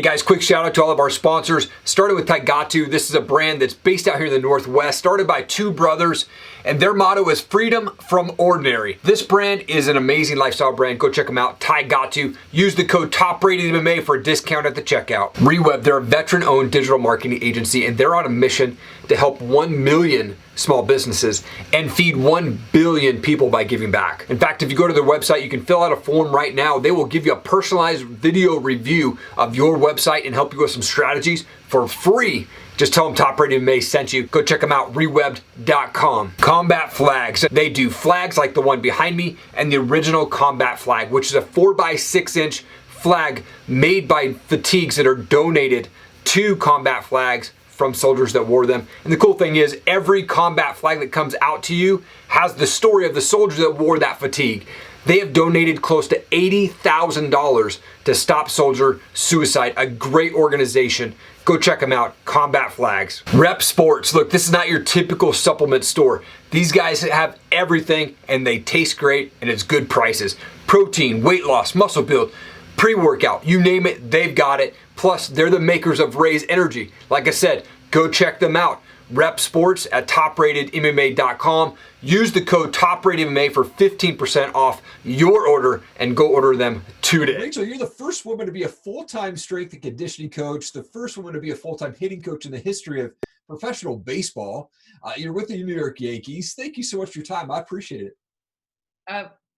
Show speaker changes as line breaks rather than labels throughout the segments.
guys, quick shout out to all of our sponsors. Started with Taigatu. This is a brand that's based out here in the Northwest, started by two brothers, and their motto is freedom from ordinary. This brand is an amazing lifestyle brand. Go check them out, Taigatu. Use the code TOPRATEDMMA for a discount at the checkout. Reweb, they're a veteran-owned digital marketing agency, and they're on a mission to help 1 million small businesses and feed 1 billion people by giving back. In fact, if you go to their website, you can fill out a form right now. They will give you a personalized video review of your website and help you with some strategies for free. Just tell them Top Rated May sent you. Go check them out, rewebbed.com. Combat flags. They do flags like the one behind me and the original combat flag, which is a 4x6-inch flag made by fatigues that are donated to combat flags from soldiers that wore them. And the cool thing is, every combat flag that comes out to you has the story of the soldiers that wore that fatigue. They have donated close to $80,000 to Stop Soldier Suicide, a great organization. Go check them out, Combat Flags. Rep Sports. Look, this is not your typical supplement store. These guys have everything and they taste great and it's good prices. Protein, weight loss, muscle build, pre-workout, you name it, they've got it. Plus, they're the makers of Raise Energy. Like I said, go check them out. Rep Sports at topratedmma.com. Use the code TOPRATEDMMA for 15% off your order and go order them today.
Rachel, you're the first woman to be a full-time strength and conditioning coach, the first woman to be a full-time hitting coach in the history of professional baseball. You're with the New York Yankees. Thank you so much for your time. I appreciate it.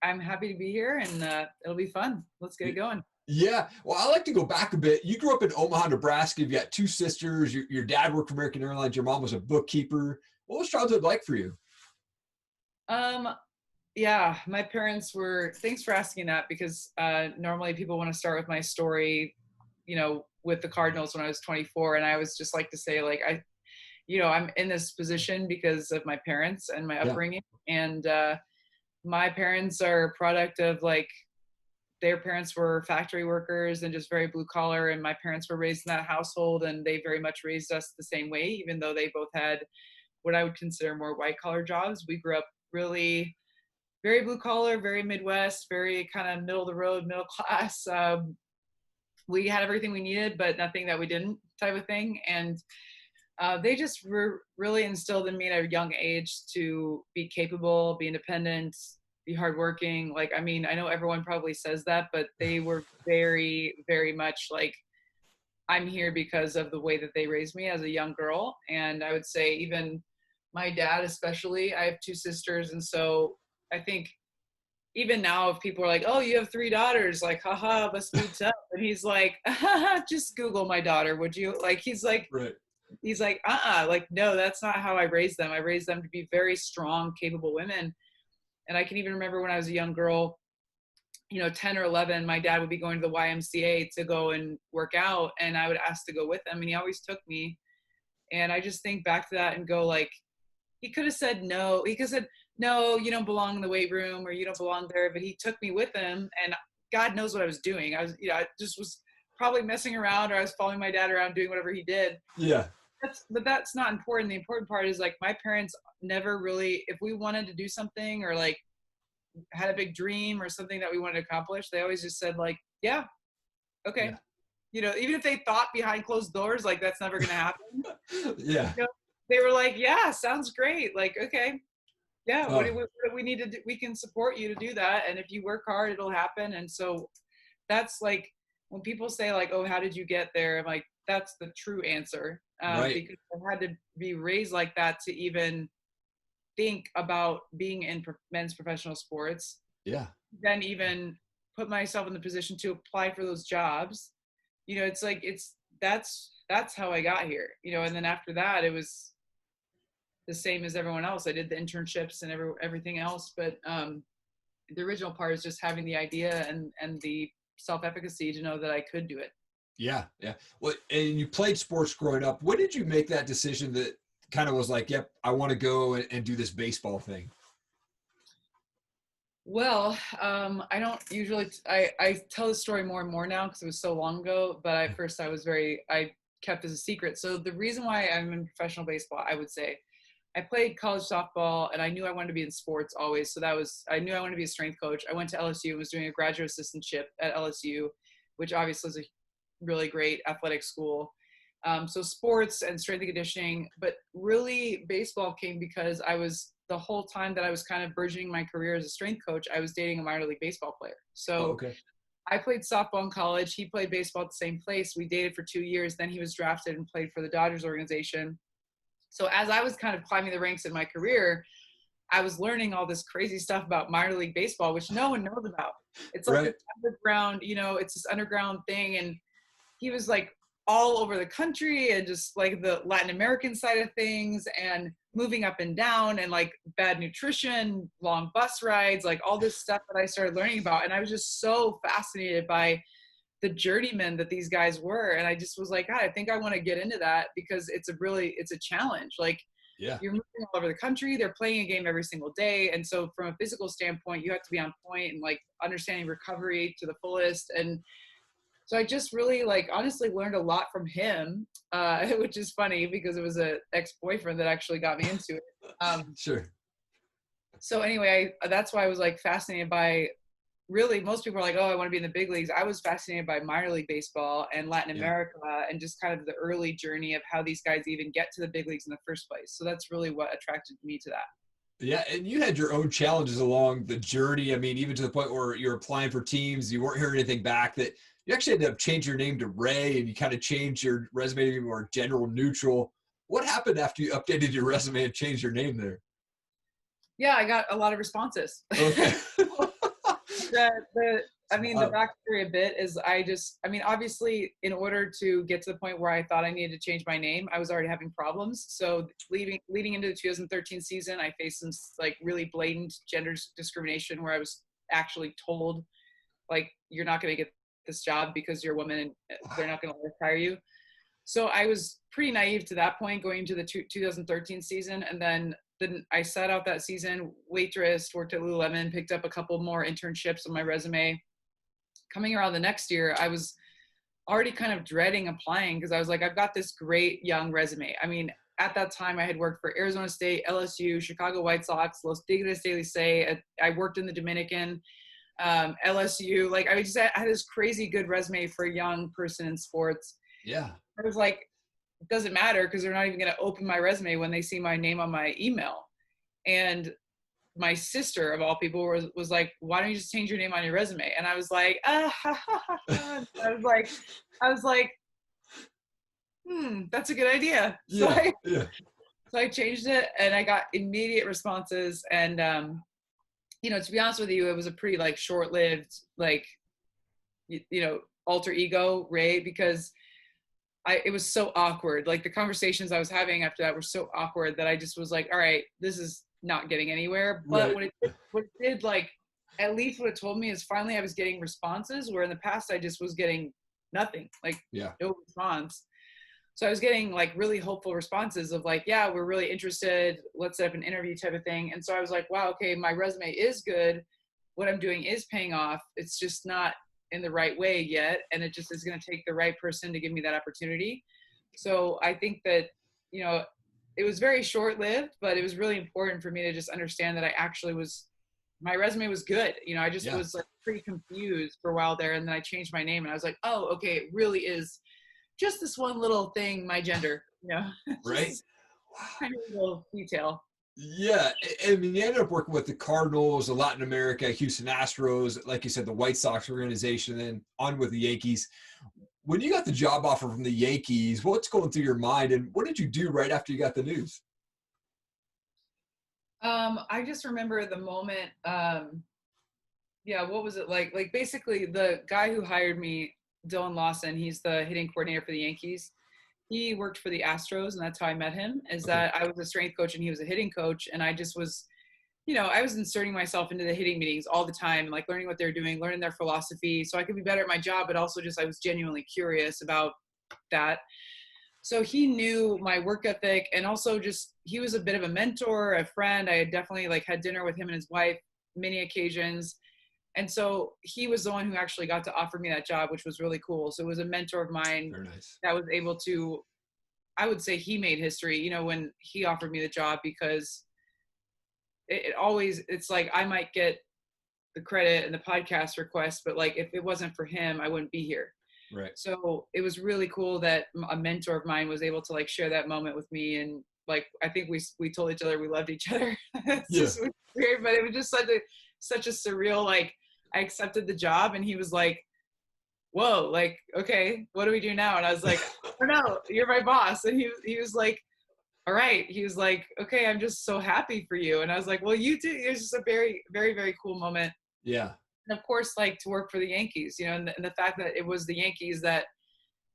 I'm happy to be here, and it'll be fun. Let's get it going.
Yeah. Well, I like to go back a bit. You grew up in Omaha, Nebraska. You've got two sisters. Your dad worked for American Airlines. Your mom was a bookkeeper. What was childhood like for you?
Yeah, my parents were, thanks for asking that, because normally people want to start with my story, with the Cardinals when I was 24. And I always just like to say, like, I'm in this position because of my parents and my upbringing. And my parents are a product of, like, their parents were factory workers and just very blue collar, and my parents were raised in that household, and they very much raised us the same way, even though they both had what I would consider more white collar jobs. We grew up really very blue collar, very Midwest, very kind of middle of the road, middle class. We had everything we needed, but nothing that we didn't, type of thing. And they just were really instilled in me at a young age to be capable, be independent, be hardworking. Like, I mean, I know everyone probably says that, but they were very, very much like, I'm here because of the way that they raised me as a young girl. And I would say even my dad, especially, I have two sisters. And so I think even now, if people are like, oh, you have 3 daughters, like, haha, must be tough. And he's like, just Google my daughter, would you? Like, he's like,
Right.
He's like, like, no, that's not how I raised them. I raised them to be very strong, capable women. And I can even remember when I was a young girl, 10 or 11, my dad would be going to the YMCA to go and work out, and I would ask to go with him, and he always took me. And I just think back to that and go, like, he could have said no. He could have said, no, you don't belong in the weight room, or you don't belong there. But he took me with him, and God knows what I was doing. I was, I just was probably messing around, or I was following my dad around doing whatever he did.
Yeah.
But that's not important. The important part is, like, my parents never really, if we wanted to do something or, like, had a big dream or something that we wanted to accomplish, they always just said, like, yeah, okay. Yeah. Even if they thought behind closed doors, like, that's never going to happen.
Yeah.
They were like, yeah, sounds great. Like, okay. Yeah. What do we need to do? We can support you to do that. And if you work hard, it'll happen. And so that's, like, when people say, like, oh, how did you get there? I'm like, that's the true answer.
Right.
Because I had to be raised like that to even think about being in men's professional sports.
Yeah.
Then even put myself in the position to apply for those jobs. It's like, that's how I got here, and then after that, it was the same as everyone else. I did the internships and everything else. But the original part is just having the idea and the self-efficacy to know that I could do it.
Yeah. Yeah. Well, and you played sports growing up. When did you make that decision that kind of was like, yep, I want to go and do this baseball thing?
Well, I don't usually, I tell the story more and more now because it was so long ago, but at first I kept as a secret. So the reason why I'm in professional baseball, I would say, I played college softball and I knew I wanted to be in sports always. So I knew I wanted to be a strength coach. I went to LSU and was doing a graduate assistantship at LSU, which obviously is a really great athletic school. So sports and strength and conditioning, but really baseball came because the whole time that I was kind of burgeoning my career as a strength coach, I was dating a minor league baseball player. So
Okay.
I played softball in college. He played baseball at the same place. We dated for 2 years. Then he was drafted and played for the Dodgers organization. So as I was kind of climbing the ranks in my career, I was learning all this crazy stuff about minor league baseball, which no one knows about. It's like
Right.
this underground, it's this underground thing. And he was like all over the country and just like the Latin American side of things and moving up and down and like bad nutrition, long bus rides, like all this stuff that I started learning about. And I was just so fascinated by the journeymen that these guys were. And I just was like, God, I think I want to get into that because it's a challenge. Like,
Yeah.
you're moving all over the country. They're playing a game every single day. And so from a physical standpoint, you have to be on point and like understanding recovery to the fullest. And so I just really like honestly learned a lot from him, which is funny because it was an ex-boyfriend that actually got me into it.
Sure.
So anyway, that's why I was like fascinated by really most people are like, oh, I want to be in the big leagues. I was fascinated by minor league baseball and Latin America and just kind of the early journey of how these guys even get to the big leagues in the first place. So that's really what attracted me to that.
Yeah, and you had your own challenges along the journey. I mean, even to the point where you're applying for teams, you weren't hearing anything back, that you actually had to change your name to Ray, and you kind of changed your resume to be more general neutral. What happened after you updated your resume and changed your name there?
Yeah, I got a lot of responses.
Okay.
the backstory a bit is obviously in order to get to the point where I thought I needed to change my name, I was already having problems. So leading into the 2013 season, I faced some like really blatant gender discrimination where I was actually told like, you're not going to get this job because you're a woman and they're not going to hire you. So I was pretty naive to that point going into the 2013 season. And then I sat out that season, waitress, worked at Lululemon, picked up a couple more internships on my resume. Coming around the next year, I was already kind of dreading applying because I was like, I've got this great young resume. I mean, at that time I had worked for Arizona State, LSU, Chicago White Sox, Los Tigres de Licey. I worked in the Dominican, LSU. Like I had this crazy good resume for a young person in sports.
Yeah.
I was like, it doesn't matter because they're not even going to open my resume when they see my name on my email. And my sister of all people was like, why don't you just change your name on your resume? And I was like, I was like, that's a good idea. So I changed it and I got immediate responses. And, to be honest with you, it was a pretty like short-lived, like, alter ego, Ray, because it was so awkward. Like the conversations I was having after that were so awkward that I just was like, all right, this is not getting anywhere. But what it did, like, at least what it told me is finally I was getting responses where in the past I just was getting nothing, like no response. So I was getting like really hopeful responses of like, yeah, we're really interested. Let's set up an interview type of thing. And so I was like, wow, okay, my resume is good. What I'm doing is paying off. It's just not in the right way yet. And it just is going to take the right person to give me that opportunity. So I think that, it was very short-lived, but it was really important for me to just understand that my resume was good. I just was like pretty confused for a while there. And then I changed my name and I was like, oh, okay, it really is just this one little thing, my gender,
Right.
Tiny little detail.
Yeah, I mean, you ended up working with the Cardinals, the Latin America, Houston Astros, like you said, the White Sox organization, and then on with the Yankees. When you got the job offer from the Yankees, what's going through your mind, and what did you do right after you got the news?
I just remember the moment. What was it like? Like basically, the guy who hired me, Dylan Lawson, he's the hitting coordinator for the Yankees. He worked for the Astros, and that's how I met him, that I was a strength coach and he was a hitting coach. And I just was, I was inserting myself into the hitting meetings all the time, like learning what they're doing, learning their philosophy so I could be better at my job, but also just I was genuinely curious about that. So he knew my work ethic, and also just he was a bit of a mentor, a friend. I had definitely like had dinner with him and his wife many occasions. And so he was the one who actually got to offer me that job, which was really cool. So it was a mentor of mine that was able to, I would say he made history, when he offered me the job, because it's like I might get the credit and the podcast request, but like if it wasn't for him, I wouldn't be here.
Right.
So it was really cool that a mentor of mine was able to like share that moment with me. And like, I think we told each other we loved each other. It's
Yeah.
just weird, but it was just such a surreal, like, I accepted the job and he was like, whoa, like, okay, what do we do now? And I was like, I don't know, you're my boss. And he was like, all right. He was like, okay, I'm just so happy for you. And I was like, well, you too. It was just a very, very, very cool moment.
Yeah.
And of course, like, to work for the Yankees, you know, and the fact that it was the Yankees that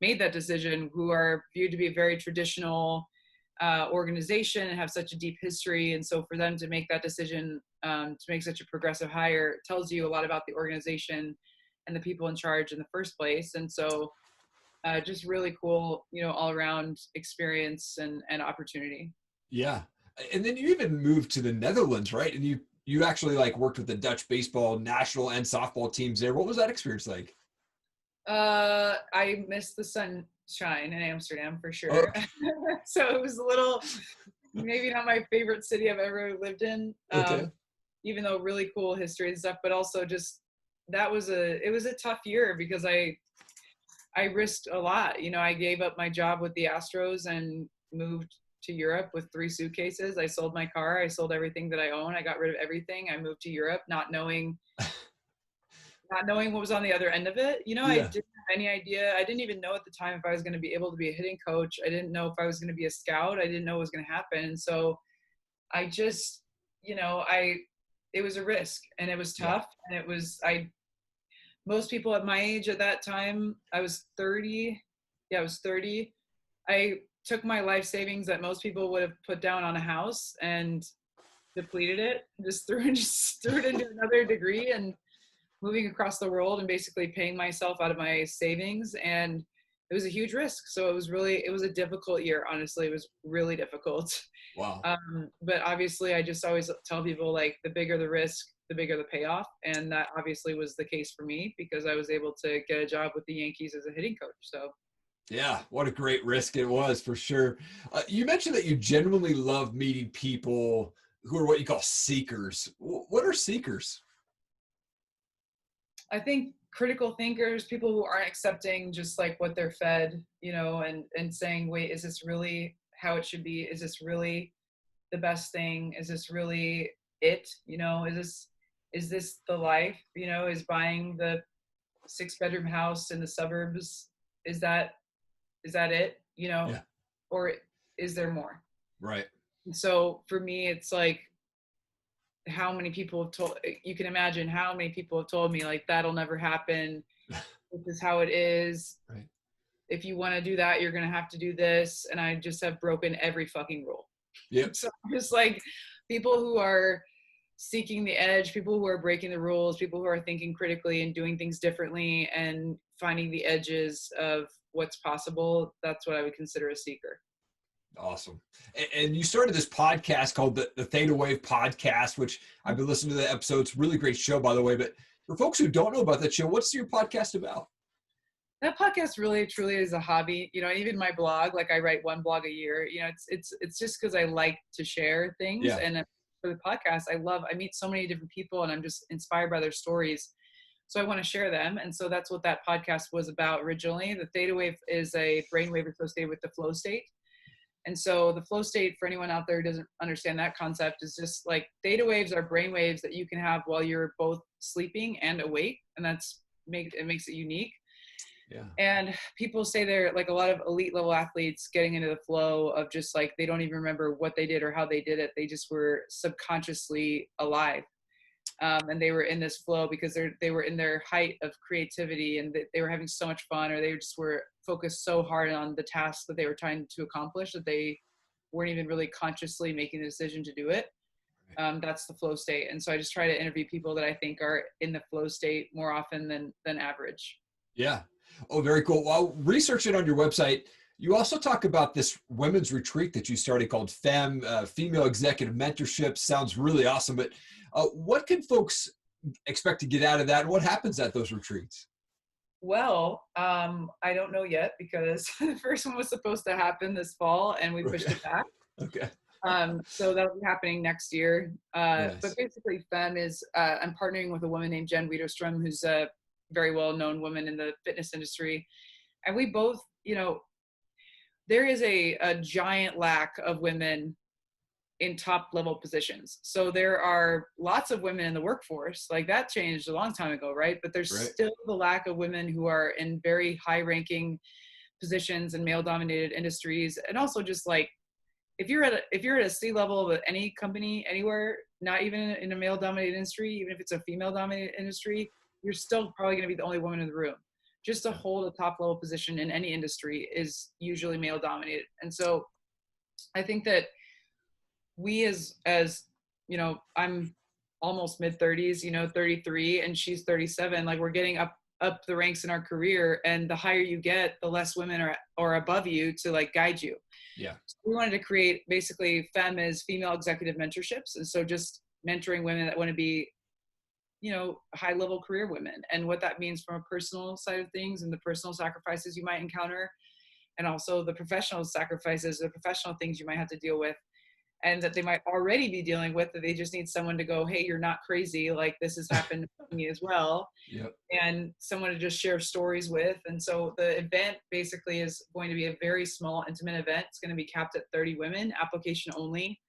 made that decision, who are viewed to be a very traditional organization and have such a deep history. And so for them to make that decision, to make such a progressive hire, tells you a lot about the organization and the people in charge in the first place. And so just really cool, you know, all around experience and opportunity.
Yeah. And then you even moved to the Netherlands, right? And you actually like worked with the Dutch baseball national and softball teams there. What was that experience like?
I missed the sunshine in Amsterdam for sure.
Oh,
So it was a little, maybe not my favorite city I've ever lived in.
okay.
Even though really cool history and stuff, but also just it was a tough year because I risked a lot. You know, I gave up my job with the Astros and moved to Europe with 3 suitcases. I sold my car. I sold everything that I own. I got rid of everything. I moved to Europe, not knowing what was on the other end of it. You know, I
Yeah.
didn't have any idea. I didn't even know at the time if I was going to be able to be a hitting coach. I didn't know if I was going to be a scout. I didn't know what was going to happen. And so I just, you know, it was a risk and it was
Yeah.
tough. And most people at my age at that time, I was 30. Yeah, I was 30. I took my life savings that most people would have put down on a house and depleted it, just threw it into another degree and moving across the world and basically paying myself out of my savings. And it was a huge risk. So it was a difficult year. Honestly, it was really difficult.
Wow.
But obviously I just always tell people, like, the bigger the risk, the bigger the payoff. And that obviously was the case for me because I was able to get a job with the Yankees as a hitting coach. So
Yeah, what a great risk it was for sure. You mentioned that you genuinely love meeting people who are what you call seekers. What are seekers?
I think critical thinkers, people who aren't accepting just like what they're fed, you know, and saying, wait, is this really how it should be? Is this really the best thing? Is this really it? You know, is this the life? You know, is buying the 6-bedroom house in the suburbs, is that it? You know,
Yeah,
or is there more?
right.
And so for me, it's like, how many people have told, you can imagine how many people have told me, like, that'll never happen. This is how it is.
Right.
If you want to do that, you're going to have to do this. And I just have broken every fucking rule.
Yep.
So I'm just like, people who are seeking the edge, people who are breaking the rules, people who are thinking critically and doing things differently and finding the edges of what's possible, that's what I would consider a seeker.
Awesome. And you started this podcast called the Theta Wave Podcast, which I've been listening to the episodes. Really great show, by the way. But for folks who don't know about that show, what's your podcast about?
That podcast really truly is a hobby. You know, even my blog, like, I write 1 blog a year. You know, it's just because I like to share things.
Yeah.
And for the podcast, I meet so many different people and I'm just inspired by their stories. So I want to share them. And so that's what that podcast was about originally. The theta wave is a brainwave associated with the flow state. And so the flow state, for anyone out there who doesn't understand that concept, is just like, theta waves are brain waves that you can have while you're both sleeping and awake. And it makes it unique.
Yeah.
And people say they're like, a lot of elite level athletes getting into the flow of just like, they don't even remember what they did or how they did it. They just were subconsciously alive. And they were in this flow because they were in their height of creativity and they were having so much fun, or they just were focused so hard on the task that they were trying to accomplish that they weren't even really consciously making the decision to do it. That's the flow state. And so I just try to interview people that I think are in the flow state more often than average.
Yeah. Oh, very cool. While researching on your website, you also talk about this women's retreat that you started called Female Executive Mentorship. Sounds really awesome. But what can folks expect to get out of that? And what happens at those retreats?
Well, I don't know yet because the first one was supposed to happen this fall and we pushed it back.
Okay.
So that'll be happening next year.
Nice.
But basically, FEM is, I'm partnering with a woman named Jen Wiederstrom, who's very well-known women in the fitness industry. And we both, you know, there is a giant lack of women in top level positions. So there are lots of women in the workforce, like that changed a long time ago, right? But there's still the lack of women who are in very high ranking positions in male dominated industries. And also just like, if you're at a C level of any company anywhere, not even in a male dominated industry, even if it's a female dominated industry, you're still probably going to be the only woman in the room. Just to hold a top level position in any industry is usually male dominated. And so I think that we as you know, I'm almost mid 30s, you know, 33, and she's 37, like we're getting up the ranks in our career, and the higher you get, the less women are above you to like guide you.
Yeah.
So we wanted to create basically FEM as female executive mentorships, and so just mentoring women that want to be, you know, high level career women, and what that means from a personal side of things and the personal sacrifices you might encounter, and also the professional sacrifices, the professional things you might have to deal with, and that they might already be dealing with, that they just need someone to go, hey, you're not crazy, like this has happened to me as well.
Yep.
And someone to just share stories with. And so the event basically is going to be a very small, intimate event. It's going to be capped at 30 women, application only.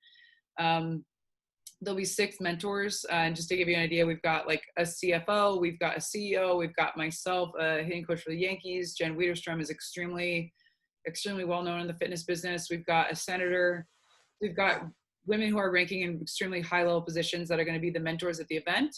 There'll be 6 mentors. And just to give you an idea, we've got like a CFO, we've got a CEO, we've got myself, a hitting coach for the Yankees. Jen Wiederstrom is extremely well known in the fitness business. We've got a senator. We've got women who are ranking in extremely high level positions that are going to be the mentors at the event.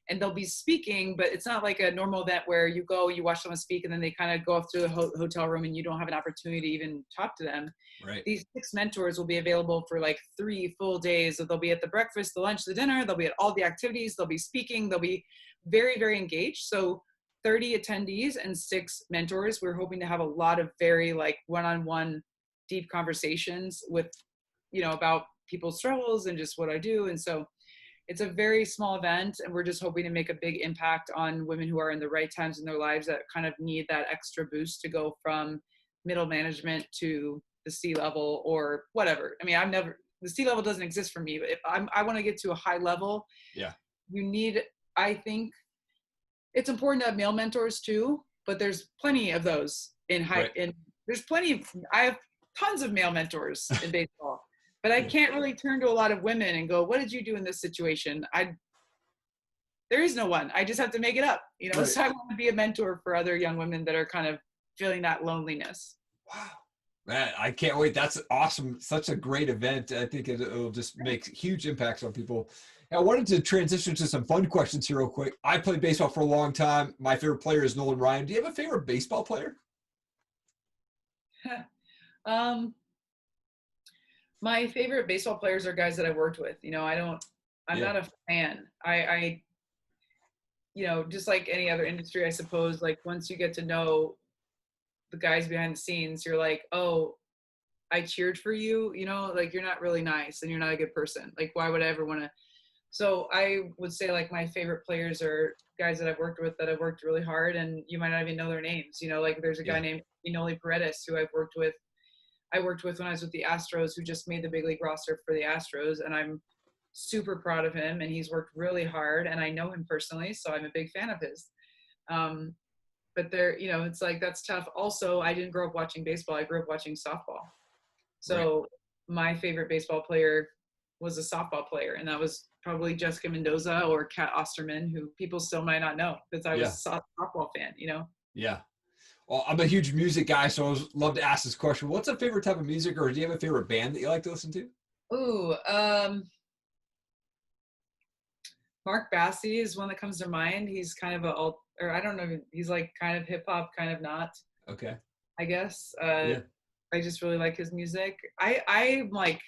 And they'll be speaking, but it's not like a normal event where you go, you watch someone speak, and then they kind of go off to the hotel room and you don't have an opportunity to even talk to them.
Right.
These 6 mentors will be available for like 3 full days. So they'll be at the breakfast, the lunch, the dinner. They'll be at all the activities. They'll be speaking. They'll be very, very engaged. So 30 attendees and 6 mentors. We're hoping to have a lot of very like one-on-one deep conversations with, you know, about people's struggles and just what I do. And so it's a very small event, and we're just hoping to make a big impact on women who are in the right times in their lives that kind of need that extra boost to go from middle management to the C level or whatever. I mean, the C level doesn't exist for me, but if I want to get to a high level, you need, I think it's important to have male mentors too, but there's plenty of those in there's plenty I have tons of male mentors in baseball. But I can't really turn to a lot of women and go, what did you do in this situation? There is no one. I just have to make it up, you know? Right. So I want to be a mentor for other young women that are kind of feeling that loneliness.
Wow. Man, I can't wait. That's awesome. Such a great event. I think it'll just make huge impacts on people. I wanted to transition to some fun questions here real quick. I played baseball for a long time. My favorite player is Nolan Ryan. Do you have a favorite baseball player?
My favorite baseball players are guys that I've worked with. You know, I'm not a fan. I, you know, just like any other industry, I suppose, like once you get to know the guys behind the scenes, you're like, oh, I cheered for you, you know, like you're not really nice and you're not a good person. Like, why would I ever want to? So I would say like my favorite players are guys that I've worked with that I've worked really hard, and you might not even know their names. You know, like there's a guy named Inoli Paredes who I worked with when I was with the Astros, who just made the big league roster for the Astros. And I'm super proud of him, and he's worked really hard, and I know him personally, so I'm a big fan of his. But there, you know, it's like, that's tough. Also, I didn't grow up watching baseball. I grew up watching softball. So my favorite baseball player was a softball player, and that was probably Jessica Mendoza or Kat Osterman, who people still might not know because I was a softball fan, you know?
Yeah. Well, I'm a huge music guy, so I would love to ask this question. What's a favorite type of music, or do you have a favorite band that you like to listen to?
Ooh, Mark Bassey is one that comes to mind. He's kind of or I don't know, he's like kind of hip hop, kind of not.
Okay.
I guess. I just really like his music. I'm like,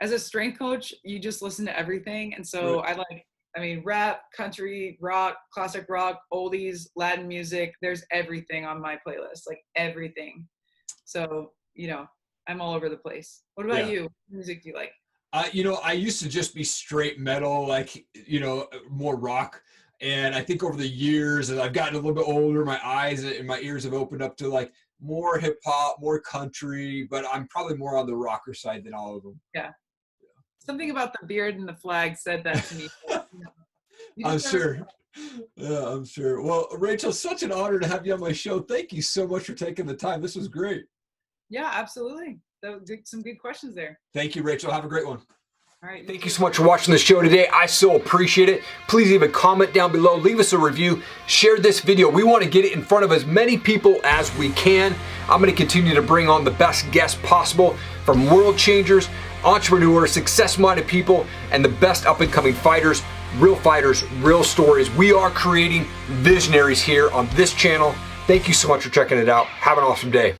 as a strength coach, you just listen to everything. And so I mean, rap, country, rock, classic rock, oldies, Latin music. There's everything on my playlist, like everything. So, you know, I'm all over the place. What about you? What music do you like?
You know, I used to just be straight metal, like, you know, more rock. And I think over the years, as I've gotten a little bit older, my eyes and my ears have opened up to like more hip hop, more country, but I'm probably more on the rocker side than all of them.
Yeah. Something about the beard and the flag said that to me.
I'm sure. Yeah, I'm sure. Well, Rachel, such an honor to have you on my show. Thank you so much for taking the time. This was great.
Yeah, absolutely. Some good questions there.
Thank you, Rachel. Have a great one.
All right.
Thank you so much for watching the show today. I so appreciate it. Please leave a comment down below. Leave us a review. Share this video. We want to get it in front of as many people as we can. I'm going to continue to bring on the best guests possible from world changers, entrepreneurs, success-minded people, and the best up-and-coming fighters, real stories. We are creating visionaries here on this channel. Thank you so much for checking it out. Have an awesome day.